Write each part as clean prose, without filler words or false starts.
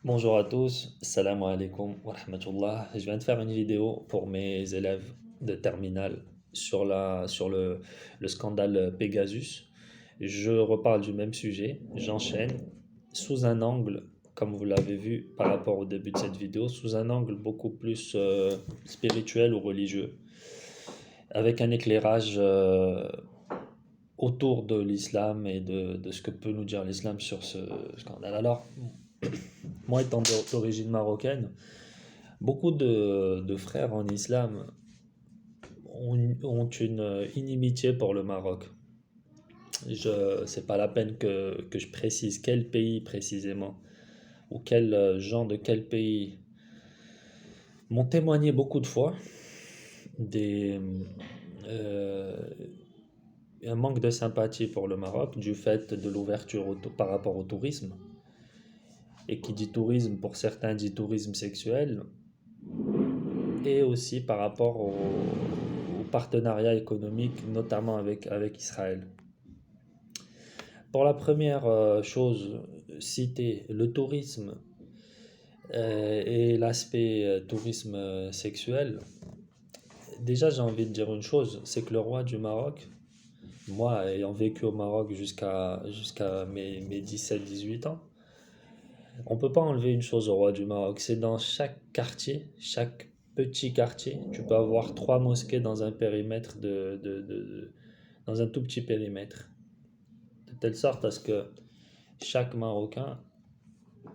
Bonjour à tous, salam alaikum wa rahmatullah. Je viens de faire une vidéo pour mes élèves de terminale sur le scandale Pegasus. Je reparle du même sujet, j'enchaîne sous un angle, comme vous l'avez vu par rapport au début de cette vidéo, sous un angle beaucoup plus spirituel ou religieux, avec un éclairage autour de l'islam et de ce que peut nous dire l'islam sur ce scandale. Alors, moi étant d'origine marocaine, beaucoup de frères en islam ont une inimitié pour le Maroc. C'est pas la peine que je précise quel pays précisément, ou quel gens de quel pays m'ont témoigné beaucoup de fois des, euh, un manque de sympathie pour le Maroc du fait de l'ouverture par rapport au tourisme. Et qui dit tourisme, pour certains dit tourisme sexuel, et aussi par rapport au partenariat économique, notamment avec Israël. Pour la première chose citée, le tourisme et l'aspect tourisme sexuel, déjà j'ai envie de dire une chose, c'est que le roi du Maroc, moi ayant vécu au Maroc jusqu'à mes 17-18 ans, on ne peut pas enlever une chose au roi du Maroc, c'est dans chaque quartier, chaque petit quartier, tu peux avoir trois mosquées dans un périmètre dans un tout petit périmètre. De telle sorte à ce que chaque Marocain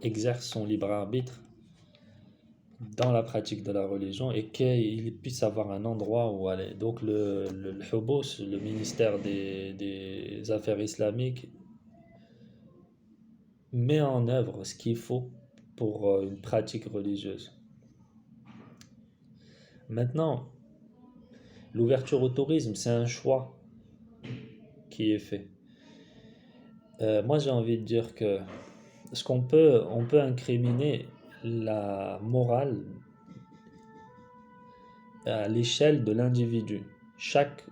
exerce son libre arbitre dans la pratique de la religion et qu'il puisse avoir un endroit où aller. Donc le Hubus, le ministère des Affaires islamiques, met en œuvre ce qu'il faut pour une pratique religieuse. Maintenant, l'ouverture au tourisme, c'est un choix qui est fait. Moi, j'ai envie de dire que on peut incriminer la morale à l'échelle de l'individu. Chaque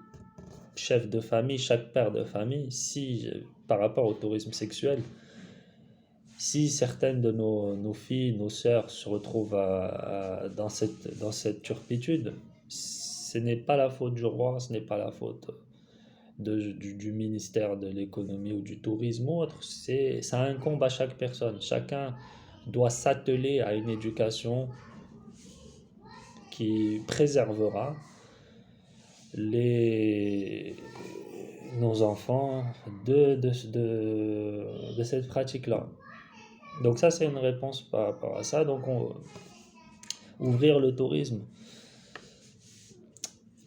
chef de famille, chaque père de famille, si par rapport au tourisme sexuel, si certaines de nos filles, nos sœurs se retrouvent dans cette turpitude, ce n'est pas la faute du roi, ce n'est pas la faute du ministère de l'économie ou du tourisme ou autre, ça incombe à chaque personne. Chacun doit s'atteler à une éducation qui préservera les, nos enfants de cette pratique-là. Donc ça, c'est une réponse par rapport à ça. Donc ouvrir le tourisme,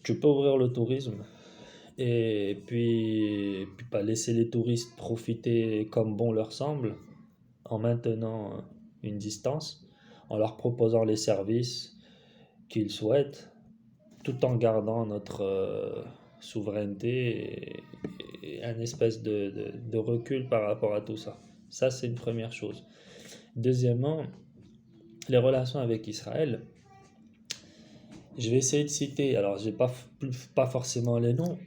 tu peux ouvrir le tourisme et puis pas laisser les touristes profiter comme bon leur semble en maintenant une distance, en leur proposant les services qu'ils souhaitent, tout en gardant notre souveraineté et un espèce de recul par rapport à tout ça. Ça, c'est une première chose. Deuxièmement, les relations avec Israël. Je vais essayer de citer, alors j'ai pas forcément les noms,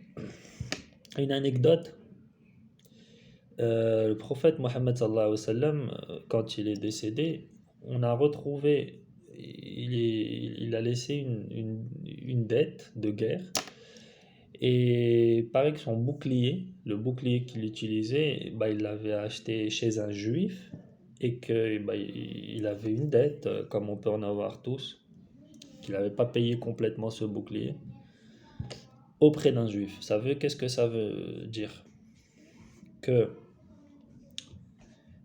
une anecdote. Le prophète Mohammed sallallahu alayhi wa sallam, quand il est décédé, on a retrouvé, il a laissé une dette de guerre. Et il paraît que son bouclier, le bouclier qu'il utilisait, bah, il l'avait acheté chez un juif et que bah, il avait une dette, comme on peut en avoir tous, qu'il n'avait pas payé complètement ce bouclier auprès d'un juif. Qu'est-ce que ça veut dire? Que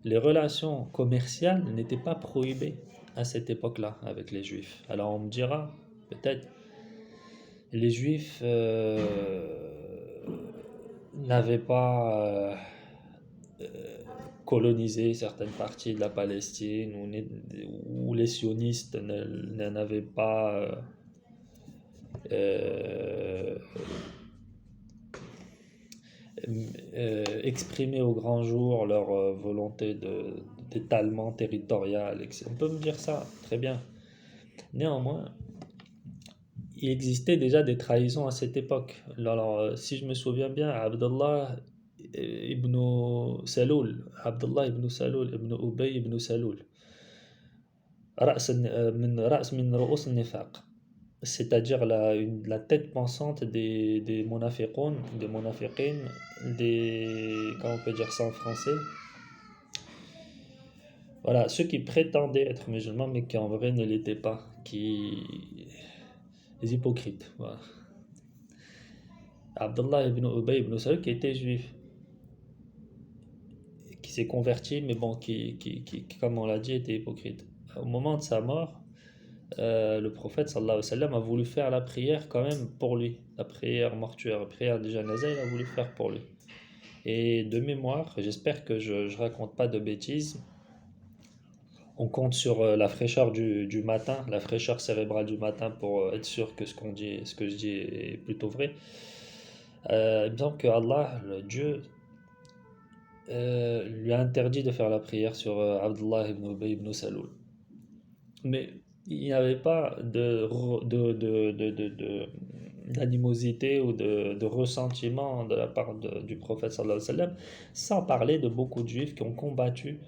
les relations commerciales n'étaient pas prohibées à cette époque-là avec les juifs. Alors on me dira, peut-être, les juifs n'avaient pas colonisé certaines parties de la Palestine, ou les sionistes n'avaient pas euh, exprimer au grand jour leur volonté d'étalement territorial. On peut me dire ça, très bien. Néanmoins, il existait déjà des trahisons à cette époque. Alors, si je me souviens bien, ibn Saloul, Abdullah ibn Saloul, ibn Ubay ibn Saloul, من رأس من رؤوس النفاق, c'est-à-dire la tête pensante des munafiqoun, des munafiqin, comment on peut dire ça en français? Voilà, ceux qui prétendaient être musulmans mais qui en vrai ne l'étaient pas, les hypocrites. Voilà. Abdullah ibn Ubay ibn Salul qui était juif, qui s'est converti, mais bon, comme on l'a dit, était hypocrite. Au moment de sa mort, le prophète sallallahu alayhi wa sallam a voulu faire la prière quand même pour lui, la prière mortuaire, la prière du janaza, il a voulu faire pour lui. Et de mémoire, j'espère que je raconte pas de bêtises, on compte sur la fraîcheur du matin, la fraîcheur cérébrale du matin pour être sûr que ce que je dis est plutôt vrai. Il me semble que Allah, le Dieu, lui a interdit de faire la prière sur Abdullah ibn Ubay ibn Salul. Mais il n'y avait pas d'animosité ou de ressentiment de la part du prophète sallallahu alayhi wa sallam, sans parler de beaucoup de juifs qui ont combattu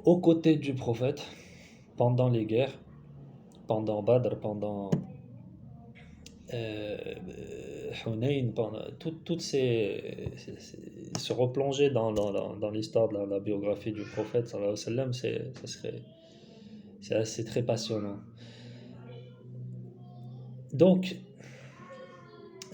aux côtés du prophète pendant les guerres, pendant Badr, pendant euh, Hunayn, pendant toutes se replonger dans l'histoire de la biographie du prophète sallallahu alayhi wa sallam, c'est très passionnant. Donc,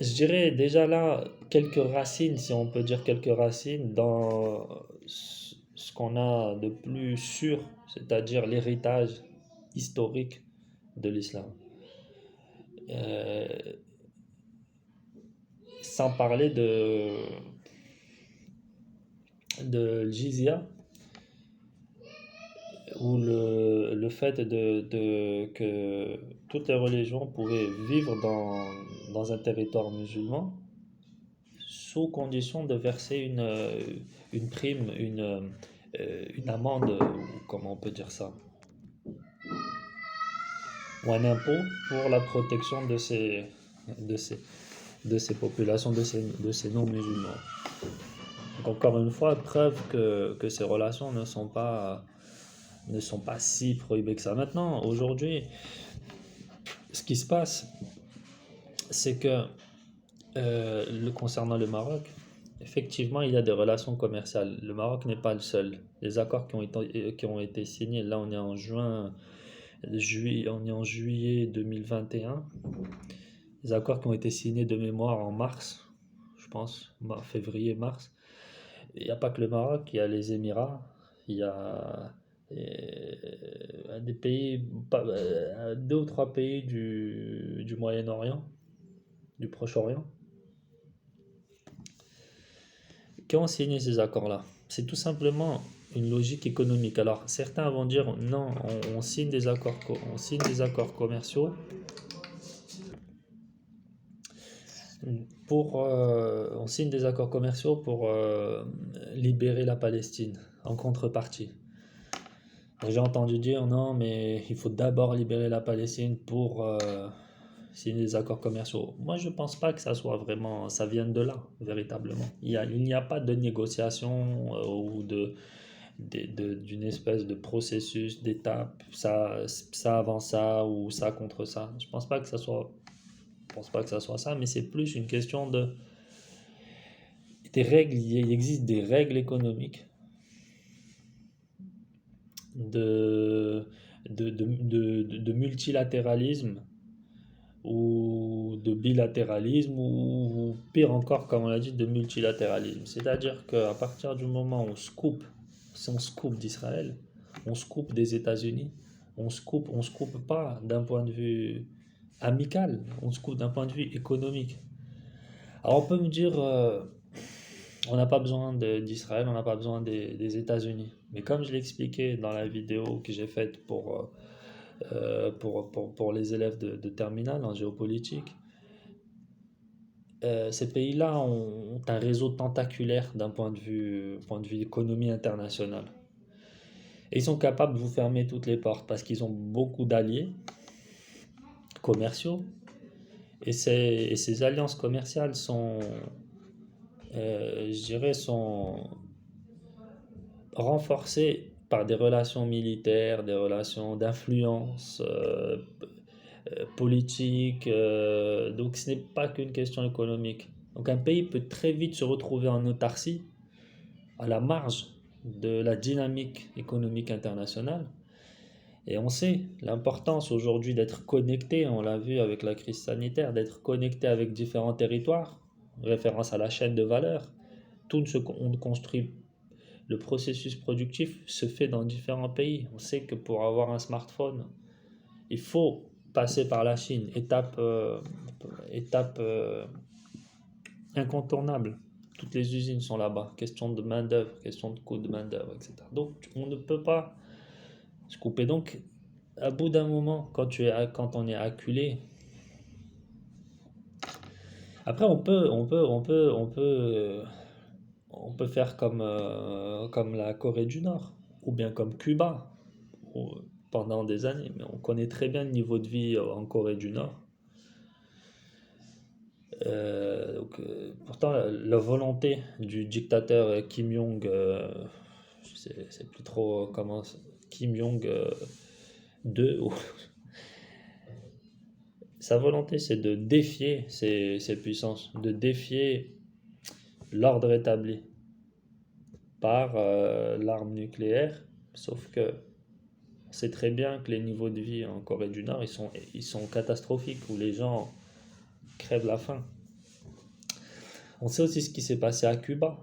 je dirais déjà là quelques racines, si on peut dire quelques racines, dans ce qu'on a de plus sûr, c'est-à-dire l'héritage historique de l'islam. Euh, Sans parler de jizya, ou le fait que toutes les religions pouvaient vivre dans un territoire musulman sous condition de verser une prime, une amende, ou comment on peut dire ça, ou un impôt pour la protection de ces, de ces populations, de ces non-musulmans. Donc, encore une fois, preuve que ces relations ne sont pas si prohibées que ça. Maintenant, aujourd'hui, ce qui se passe, c'est que concernant le Maroc, effectivement, il y a des relations commerciales. Le Maroc n'est pas le seul. Les accords qui ont été signés, là on est en juillet 2021. Les accords qui ont été signés de mémoire en mars, je pense, février, mars. Il n'y a pas que le Maroc, il y a les Émirats, il y a des pays, deux ou trois pays du Moyen-Orient, du Proche-Orient, qui ont signé ces accords-là. C'est tout simplement une logique économique. Alors, certains vont dire non, on signe on signe des accords commerciaux on signe des accords commerciaux pour libérer la Palestine en contrepartie. J'ai entendu dire non, mais il faut d'abord libérer la Palestine pour signer des accords commerciaux. Moi, je ne pense pas que ça vienne de là, véritablement. Il n'y a pas de négociation ou d'une espèce de processus, d'étape, ça avant ça ou ça contre ça. Je pense pas que je pense pas que ça soit ça, mais c'est plus une question des règles. Il existe des règles économiques de, de multilatéralisme ou de bilatéralisme ou pire encore, comme on l'a dit, de multilatéralisme. C'est-à-dire qu'à partir du moment où si on se coupe d'Israël, on se coupe des États-Unis, on se coupe pas d'un point de vue amical, on se coupe d'un point de vue économique. Alors on peut me dire, on n'a pas besoin d'Israël, on n'a pas besoin des États-Unis. Mais comme je l'ai expliqué dans la vidéo que j'ai faite pour les élèves de terminale en géopolitique, ces pays-là ont un réseau tentaculaire d'un point de vue économie internationale. Et ils sont capables de vous fermer toutes les portes parce qu'ils ont beaucoup d'alliés commerciaux. Et ces alliances commerciales je dirais, sont renforcées par des relations militaires, des relations d'influence politique. Donc ce n'est pas qu'une question économique. Donc un pays peut très vite se retrouver en autarcie, à la marge de la dynamique économique internationale. Et on sait l'importance aujourd'hui d'être connecté, on l'a vu avec la crise sanitaire, d'être connecté avec différents territoires, référence à la chaîne de valeur. On construit, le processus productif se fait dans différents pays. On sait que pour avoir un smartphone, il faut passer par la Chine, étape incontournable. Toutes les usines sont là-bas. Question de main-d'œuvre, question de coût de main-d'œuvre, etc. Donc, on ne peut pas se couper. Donc, à bout d'un moment, quand on est acculé, après, on peut faire comme la Corée du Nord, ou bien comme Cuba, pendant des années. Mais on connaît très bien le niveau de vie en Corée du Nord. Pourtant, la volonté du dictateur Kim Jong, je sais plus trop comment, Kim Jong 2, sa volonté c'est de défier ces puissances, de défier l'ordre établi par l'arme nucléaire, sauf que on sait très bien que les niveaux de vie en Corée du Nord, ils sont catastrophiques, où les gens crèvent la faim. On sait aussi ce qui s'est passé à Cuba,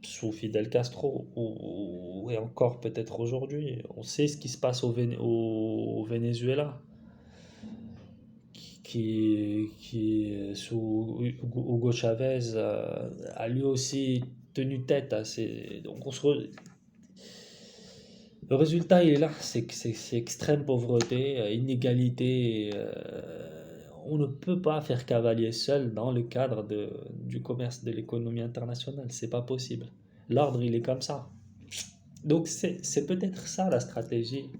sous Fidel Castro, et encore peut-être aujourd'hui. On sait ce qui se passe au Venezuela, sous Hugo Chavez, a lui aussi tenu tête à ces... Donc le résultat, il est là, c'est extrême pauvreté, inégalité. On ne peut pas faire cavalier seul dans le cadre du commerce, de l'économie internationale. C'est pas possible. L'ordre, il est comme ça. Donc c'est peut-être ça la stratégie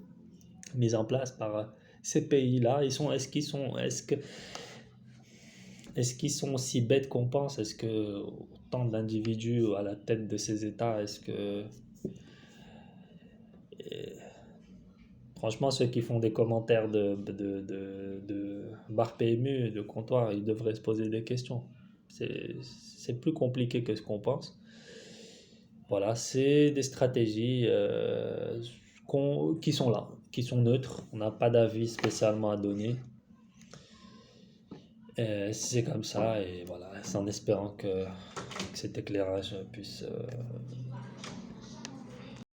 mise en place par ces pays-là. Est-ce qu'ils sont aussi bêtes qu'on pense? Est-ce que autant d'individus à la tête de ces États, est-ce que franchement, ceux qui font des commentaires de bar PMU, de comptoir, ils devraient se poser des questions. C'est plus compliqué que ce qu'on pense. Voilà, c'est des stratégies qui sont là, qui sont neutres. On n'a pas d'avis spécialement à donner. C'est comme ça, et voilà, c'est en espérant que cet éclairage puisse